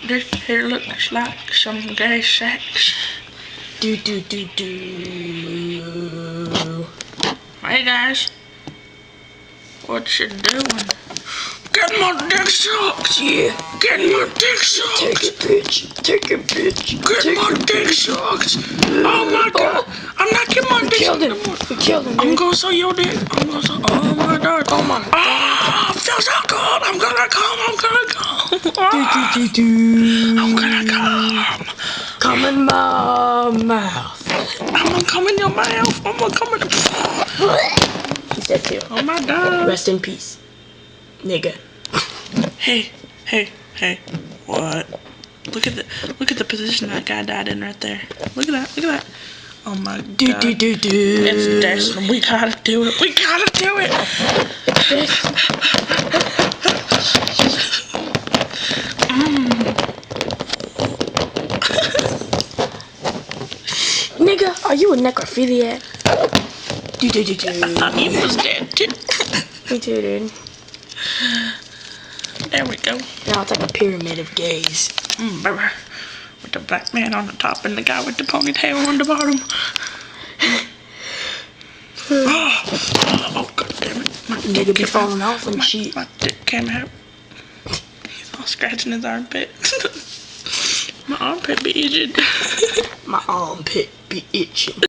This here looks like some gay sex. Do. Hey guys, what you doing? Get my dick sucked! Yeah. Get my dick sucked! Take it, bitch. Take it, bitch. Get my dick sucked! Oh my god! I'm not getting my dick sucked anymore. We killed him, I'm dude. gonna suck your dick. I'm gonna suck. Oh my god! Oh my god. Ah, I feel so good. I'm gonna come. I'm gonna come. Do. I'm gonna come. Come in my mouth. I'm gonna come in your mouth. I'm gonna come in the. He said too. Oh my god. Rest in peace, nigga. Hey. What? Look at the position that guy died in right there. Look at that. Oh my god. Do. It's Destin. We gotta do it. Nigga, are you a necrophiliac? Do. I thought he was dead too. Me too, dude. There we go. Now it's like a pyramid of gays. Baby. With the black man on the top and the guy with the ponytail on the bottom. Oh god damn it. My Nigga be falling off and shit. My dick came out. He's all scratching his armpit. My armpit be itching. My armpit be itching.